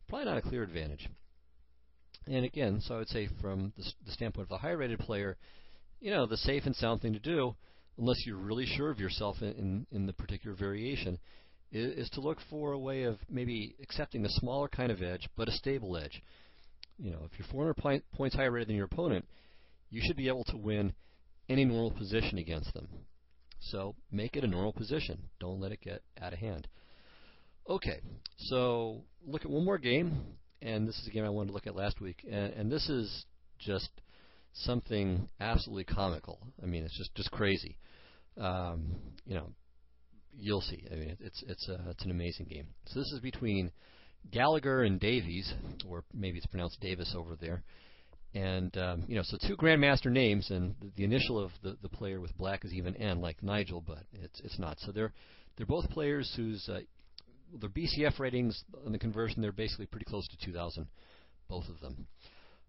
probably not a clear advantage. And again, so I would say from the standpoint of the high-rated player, the safe and sound thing to do, unless you're really sure of yourself in the particular variation, is to look for a way of maybe accepting a smaller kind of edge, but a stable edge. If you're 400 points higher rated than your opponent, you should be able to win any normal position against them. So make it a normal position. Don't let it get out of hand. Okay, so look at one more game, and this is a game I wanted to look at last week, and this is just something absolutely comical. I mean, it's just crazy. You'll see. I mean, it's an amazing game. So this is between Gallagher and Davies, or maybe it's pronounced Davis over there. And so two grandmaster names, and the initial of the player with black is even N, like Nigel, but it's not. So they're both players whose their BCF ratings on the conversion, they're basically pretty close to 2,000, both of them.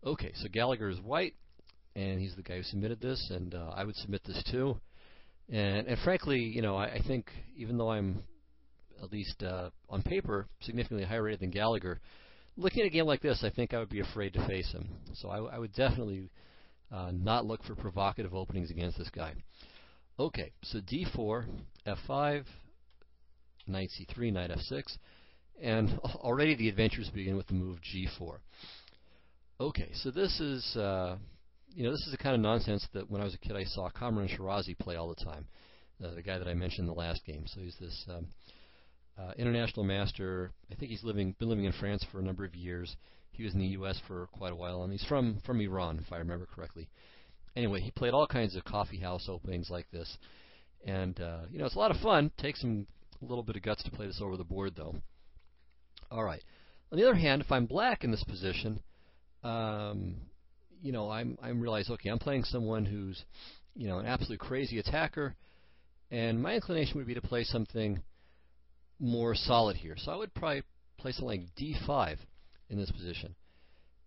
Okay, so Gallagher is white, and he's the guy who submitted this, and I would submit this too. And frankly, I think even though I'm at least on paper significantly higher rated than Gallagher, looking at a game like this, I think I would be afraid to face him. So I would definitely not look for provocative openings against this guy. Okay, so D4, F5, Knight C3, Knight F6, and already the adventures begin with the move G4. Okay, so this is this is the kind of nonsense that when I was a kid I saw Kamran Shirazi play all the time, the guy that I mentioned in the last game. So he's this international master. I think he's been living in France for a number of years. He was in the U.S. for quite a while, and he's from Iran, if I remember correctly. Anyway, he played all kinds of coffee house openings like this, and it's a lot of fun. Takes a little bit of guts to play this over the board, though. All right. On the other hand, if I'm black in this position, I'm realizing, okay, I'm playing someone who's an absolute crazy attacker, and my inclination would be to play something more solid here. So I would probably play something like D5 in this position.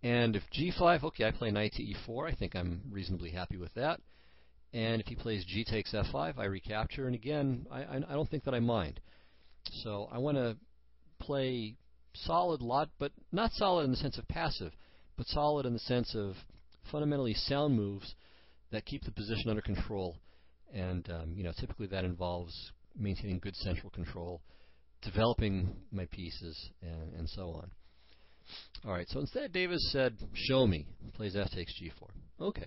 And if G5, okay, I play knight to E4. I think I'm reasonably happy with that. And if he plays G takes F5, I recapture. And again, I don't think that I mind. So I want to play solid but not solid in the sense of passive, but solid in the sense of fundamentally sound moves that keep the position under control. And typically that involves maintaining good central control, developing my pieces, and so on. All right, so instead Davis said, show me. Plays F takes G4. Okay.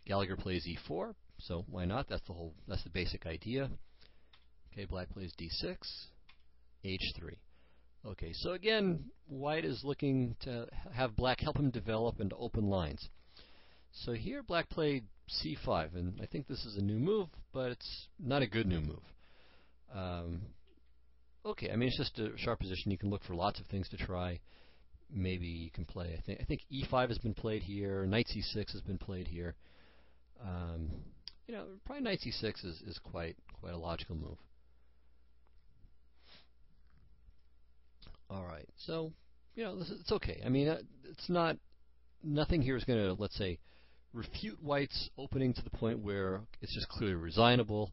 Gallagher plays E4, so why not? That's the basic idea. Okay, black plays D6, H3. Okay, so again, white is looking to have black help him develop into open lines. So here black played C5, and I think this is a new move, but it's not a good new move. Okay, I mean, it's just a sharp position. You can look for lots of things to try. Maybe you can play, I think E5 has been played here, Knight C6 has been played here. Probably Knight C6 is quite a logical move. All right, so it's okay. I mean, it's nothing here is going to, let's say, refute white's opening to the point where it's just clearly resignable.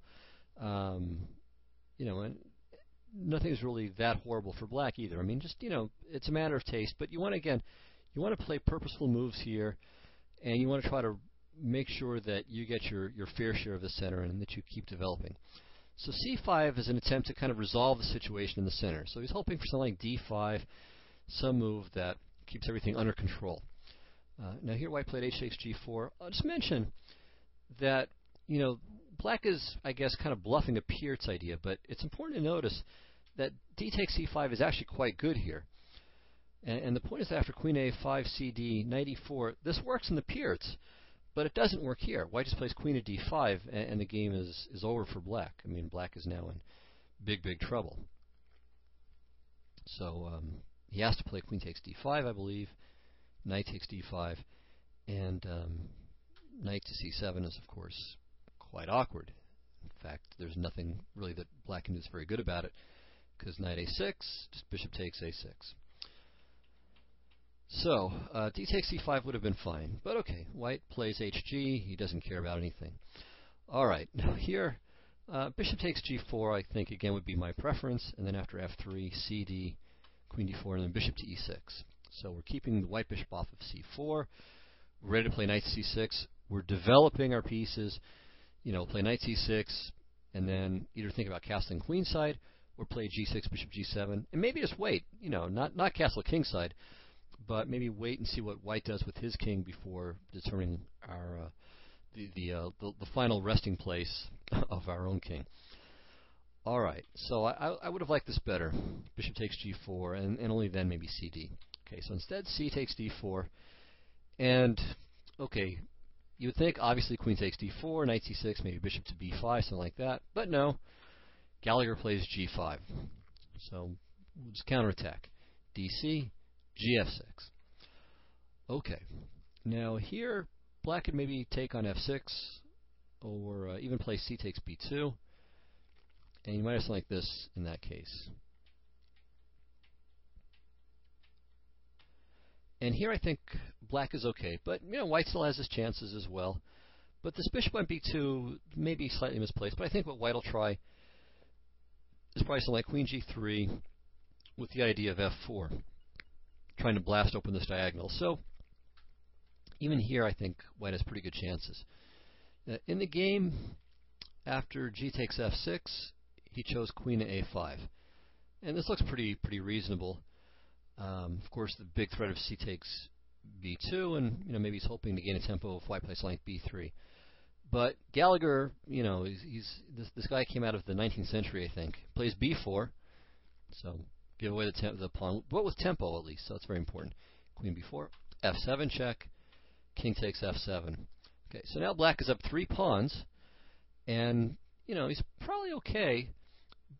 And nothing is really that horrible for black either. I mean, just it's a matter of taste. But you want to play purposeful moves here, and you want to try to make sure that you get your fair share of the center and that you keep developing. So C5 is an attempt to kind of resolve the situation in the center. So he's hoping for something like D5, some move that keeps everything under control. Now here white played H takes G4. I'll just mention that black is, I guess, kind of bluffing a Peart's idea, but it's important to notice that D takes C5 is actually quite good here. And the point is that after Queen A5, CD, Knight E4, this works in the Peart's, but it doesn't work here. White just plays Queen to D5, and the game is over for black. I mean, black is now in big trouble. So, he has to play queen takes d5, I believe. Knight takes d5, and knight to c7 is, of course, quite awkward. In fact, there's nothing really that black can do that's very good about it, because knight a6, just bishop takes a6. So, d takes c5 would have been fine, but okay, white plays hg, he doesn't care about anything. Alright, now here, bishop takes g4, I think, again, would be my preference, and then after f3, cd, queen d4, and then bishop to e6. So we're keeping the white bishop off of c4, we're ready to play knight c6, we're developing our pieces, play knight c6, and then either think about castling queenside, or play g6, bishop g7, and maybe just wait, not castle kingside, but maybe wait and see what white does with his king before determining our the final resting place of our own king. All right, so I would have liked this better. Bishop takes g4, and only then maybe cd. Okay, so instead c takes d4, and okay, you would think obviously queen takes d4, knight c6, maybe bishop to b5, something like that. But no, Gallagher plays g5. So we'll just counterattack. dc, gf6. Okay, now here black could maybe take on f6, or even play c takes b2, and you might have something like this in that case. And here I think black is okay, but white still has his chances as well. But this bishop on b2 may be slightly misplaced, but I think what white will try is probably something like queen g3 with the idea of f4, trying to blast open this diagonal. So even here I think white has pretty good chances. In the game, after g takes f6, he chose queen to a5. And this looks pretty reasonable. Of course, the big threat of c takes b2, and maybe he's hoping to gain a tempo if white plays like b3. But Gallagher, this guy came out of the 19th century, I think. Plays b4, so give away the pawn, but with tempo at least, so that's very important. Queen b4, f7 check, king takes f7. Okay, so now black is up 3 pawns, and he's probably okay,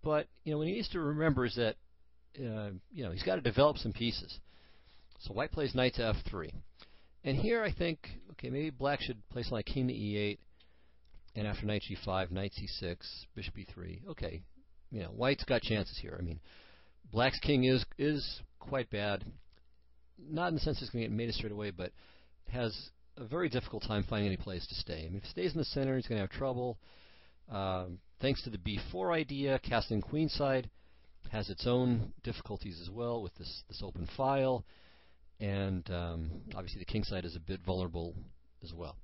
but what he needs to remember is that he's got to develop some pieces. So white plays knight to f3. And here I think, okay, maybe black should play something like king to e8, and after knight g5, knight c6, bishop e3. Okay, white's got chances here. I mean, black's king is quite bad. Not in the sense it's going to get mated straight away, but has a very difficult time finding any place to stay. I mean, if he stays in the center, he's going to have trouble. Thanks to the b4 idea, castling queenside has its own difficulties as well with this open file, and obviously the king side is a bit vulnerable as well.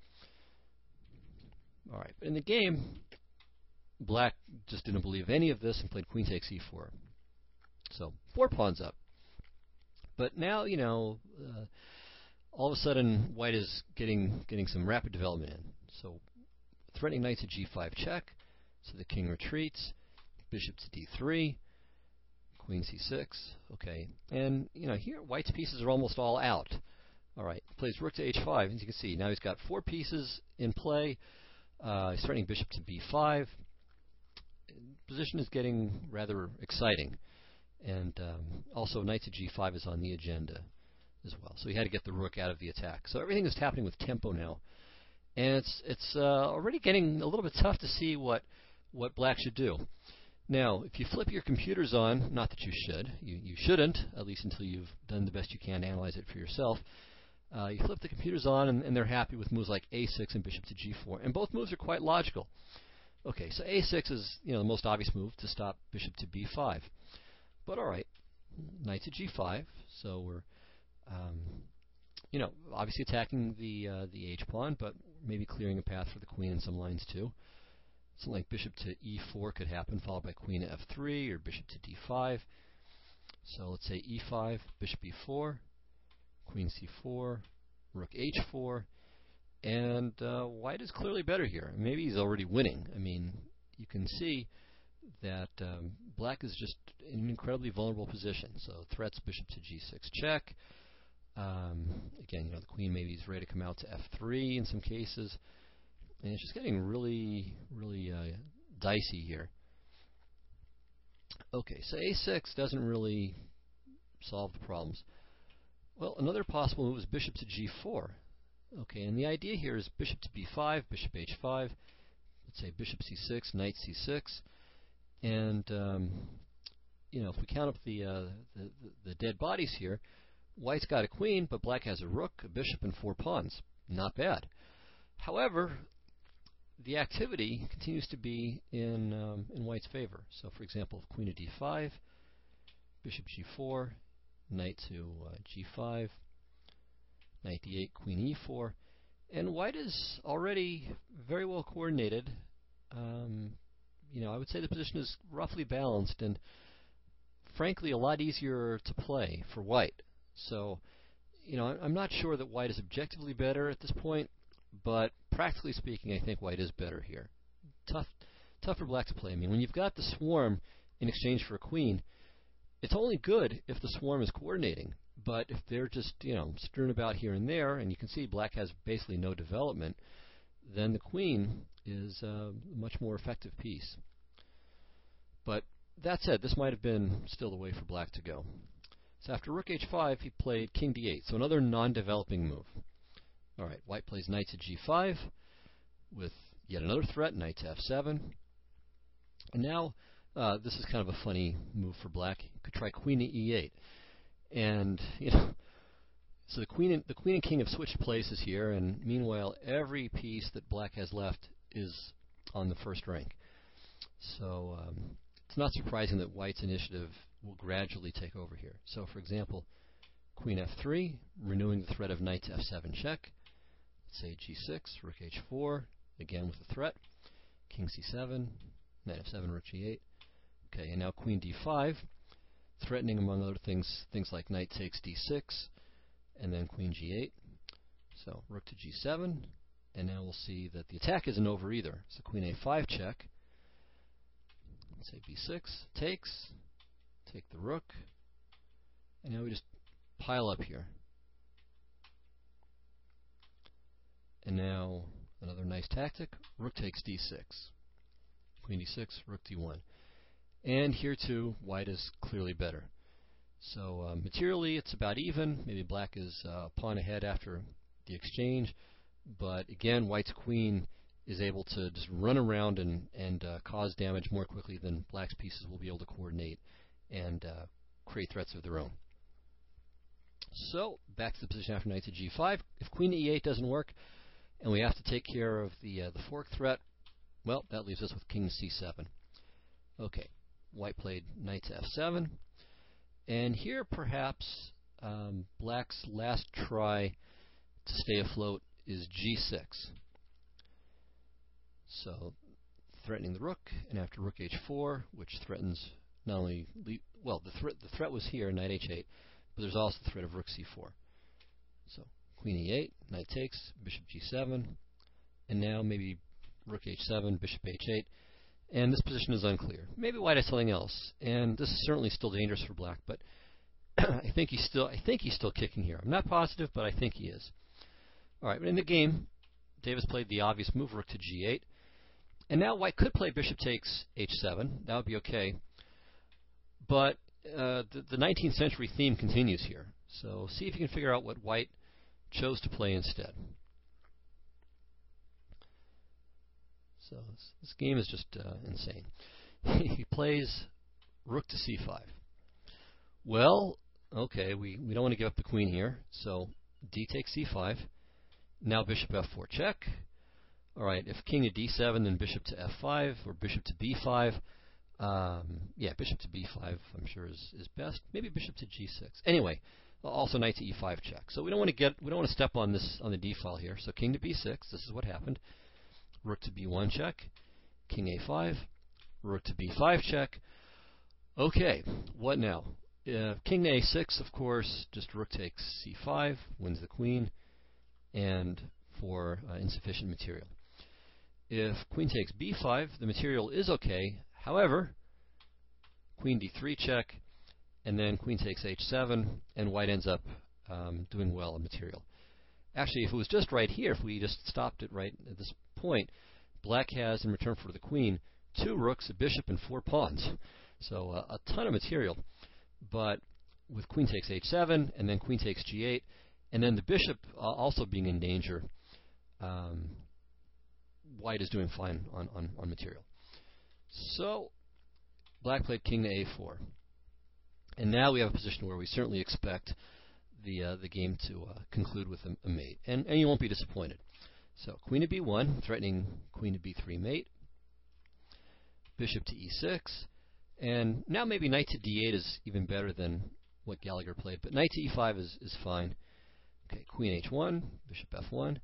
All right, but in the game, black just didn't believe any of this and played queen takes e4. So 4 pawns up. But now, all of a sudden, white is getting some rapid development in. So threatening knight to g5 check, so the king retreats, bishop to d3, queen c6, okay. And, here white's pieces are almost all out. All right, plays rook to h5, as you can see. Now he's got 4 pieces in play. He's threatening bishop to b5. Position is getting rather exciting. And also knight to g5 is on the agenda as well. So he had to get the rook out of the attack. So everything is happening with tempo now. And it's already getting a little bit tough to see what black should do. Now, if you flip your computers on, not that you should, you shouldn't, at least until you've done the best you can to analyze it for yourself. You flip the computers on, and they're happy with moves like a6 and bishop to g4. And both moves are quite logical. Okay, so a6 is the most obvious move to stop bishop to b5. But all right, knight to g5. So we're obviously attacking the h-pawn, but maybe clearing a path for the queen in some lines too. Something like bishop to e4 could happen, followed by queen to f3 or bishop to d5. So let's say e5, bishop e4, queen c4, rook h4, and white is clearly better here. Maybe he's already winning. I mean, you can see that black is just in an incredibly vulnerable position. So threats bishop to g6 check. Again, the queen maybe is ready to come out to f3 in some cases. And it's just getting really dicey here. Okay, so a6 doesn't really solve the problems. Well, another possible move is bishop to g4. Okay, and the idea here is bishop to b5, bishop h5, let's say bishop c6, knight c6, and if we count up the dead bodies here, white's got a queen, but black has a rook, a bishop, and 4 pawns. Not bad. However, the activity continues to be in white's favor. So, for example, queen to d5, bishop g4, knight to g5, knight d8, queen e4, and white is already very well coordinated. I would say the position is roughly balanced and, frankly, a lot easier to play for white. So, I'm not sure that white is objectively better at this point, but practically speaking, I think white is better here. Tough for black to play. I mean, when you've got the swarm in exchange for a queen, it's only good if the swarm is coordinating. But if they're just, strewn about here and there, and you can see black has basically no development, then the queen is a much more effective piece. But that said, this might have been still the way for black to go. So after rook h5, he played king d8, so another non-developing move. All right, white plays knight to g5 with yet another threat, knight to f7. And now, this is kind of a funny move for black. He could try queen to e8. And, so the queen and king have switched places here, and meanwhile, every piece that black has left is on the first rank. So it's not surprising that white's initiative will gradually take over here. So, for example, queen f3, renewing the threat of knight to f7 check. Let's say g6, rook h4, again with the threat. King c7, knight f7, rook g8. Okay, and now queen d5, threatening, among other things, like knight takes d6, and then queen g8. So rook to g7, and now we'll see that the attack isn't over either. So queen a5 check. Let's say b6 takes, take the rook, and now we just pile up here. And now another nice tactic, rook takes d6. Queen d6, rook d1. And here too, white is clearly better. So materially it's about even. Maybe black is a pawn ahead after the exchange. But again, white's queen is able to just run around and cause damage more quickly than black's pieces will be able to coordinate and create threats of their own. So back to the position after knight to g5. If queen to e8 doesn't work, and we have to take care of the fork threat, well, that leaves us with king to c7. Okay, white played knight to f7. And here, perhaps, black's last try to stay afloat is g6. So, threatening the rook, and after rook h4, which threatens not only, the threat was here, knight h8, but there's also the threat of rook c4. So, queen e8, knight takes, bishop g7, and now maybe rook h7, bishop h8. And this position is unclear. Maybe white has something else, and this is certainly still dangerous for black. But I think he's still kicking here. I'm not positive, but I think he is. All right, in the game, Davis played the obvious move, rook to g8, and now white could play bishop takes h7. That would be okay. But the 19th century theme continues here. So see if you can figure out what white chose to play instead. So this game is just insane. He plays rook to c5. Well, okay, we don't want to give up the queen here, so d takes c5. Now bishop f4 check. All right, if king to d7, then bishop to f5 or bishop to b5. Yeah, bishop to b5, I'm sure is best. Maybe bishop to g6. Anyway, also knight to e5 check. So we don't want to step on the d file here. So king to b6. This is what happened. Rook to b1 check, king a5, rook to b5 check. Okay, what now? King to a6, of course, just rook takes c5, wins the queen, and for insufficient material. If queen takes b5, the material is okay. However, queen d3 check, and then queen takes h7, and white ends up doing well in material. Actually, if it was just right here, if we just stopped it right at this point, black has, in return for the queen, 2 rooks, a bishop, and 4 pawns. So a ton of material. But with queen takes h7, and then queen takes g8, and then the bishop also being in danger, white is doing fine on material. So black played king to a4. And now we have a position where we certainly expect the game to conclude with a mate. And you won't be disappointed. So queen to b1, threatening queen to b3 mate. Bishop to e6. And now maybe knight to d8 is even better than what Gallagher played. But knight to e5 is fine. Okay, queen h1, bishop f1.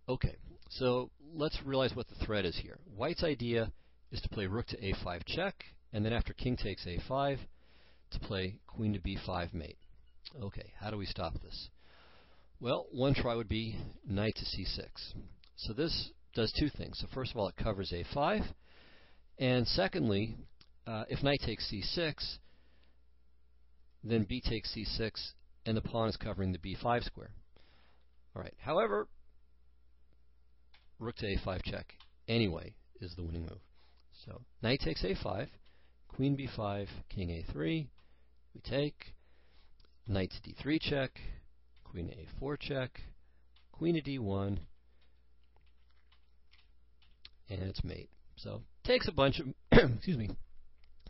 Okay, so let's realize what the threat is here. White's idea is to play rook to a5 check, and then after king takes a5, to play queen to b5 mate. Okay, how do we stop this? Well, one try would be knight to c6. So this does two things. So first of all, it covers a5, and secondly, if knight takes c6, then b takes c6, and the pawn is covering the b5 square. All right. However, rook to a5 check anyway is the winning move. So knight takes a5, queen b5, king a3, we take, knight to d3 check, queen to a4 check, queen to d1, and it's mate. So takes a bunch of excuse me,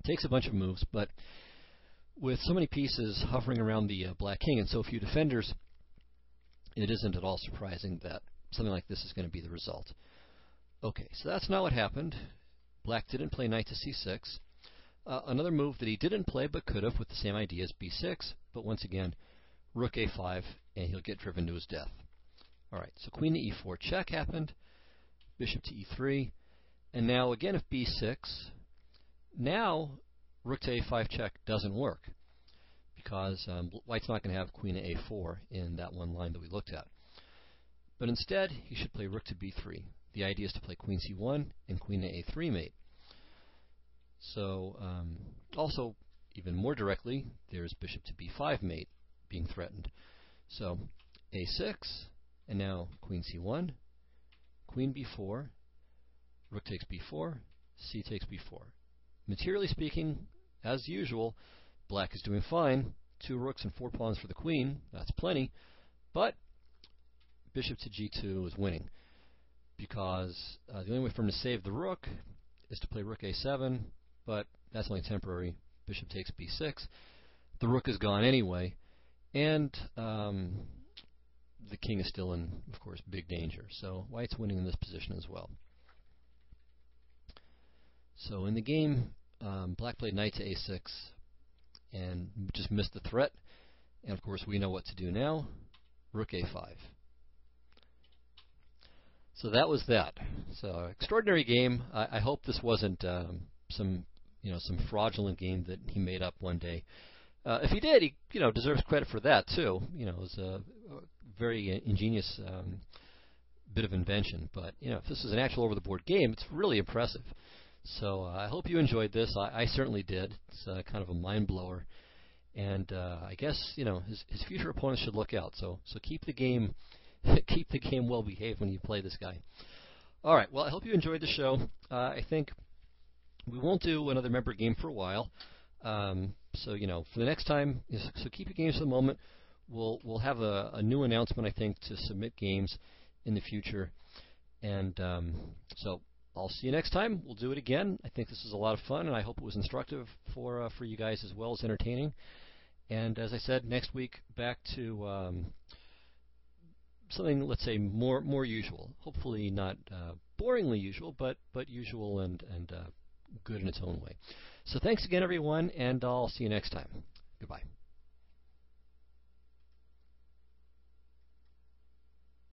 takes a bunch of moves, but with so many pieces hovering around the black king and so few defenders, it isn't at all surprising that something like this is going to be the result. Okay, so that's not what happened. Black didn't play knight to c6. Another move that he didn't play but could have with the same idea is b6, but once again, rook a5, and he'll get driven to his death. All right, so queen to e4 check happened, bishop to e3, and now again if b6, now rook to a5 check doesn't work because white's not going to have queen to a4 in that one line that we looked at. But instead, he should play rook to b3. The idea is to play queen c1 and queen to a3 mate. So also, even more directly, there's bishop to b5 mate being threatened. So a6, and now queen c1, queen b4, rook takes b4, c takes b4. Materially speaking, as usual, black is doing fine. 2 rooks and 4 pawns for the queen. That's plenty. But bishop to g2 is winning because the only way for him to save the rook is to play rook a7, but that's only temporary. Bishop takes b6. The rook is gone anyway, and the king is still in, of course, big danger. So white's winning in this position as well. So in the game, black played knight to a6 and just missed the threat. And of course, we know what to do now. Rook a5. So that was that. So extraordinary game. I hope this wasn't some fraudulent game that he made up one day. If he did, he deserves credit for that too. It was a very ingenious bit of invention. But if this is an actual over-the-board game, it's really impressive. So I hope you enjoyed this. I certainly did. It's kind of a mind blower, and I guess his future opponents should look out. So keep the game well behaved when you play this guy. All right. Well, I hope you enjoyed the show. I think we won't do another member game for a while. So for the next time, so keep your games for the moment. We'll have a new announcement, I think, to submit games in the future, and so. I'll see you next time. We'll do it again. I think this is a lot of fun, and I hope it was instructive for you guys as well as entertaining. And as I said, next week back to something, let's say, more usual. Hopefully not boringly usual, but usual and good in its own way. So thanks again, everyone, and I'll see you next time.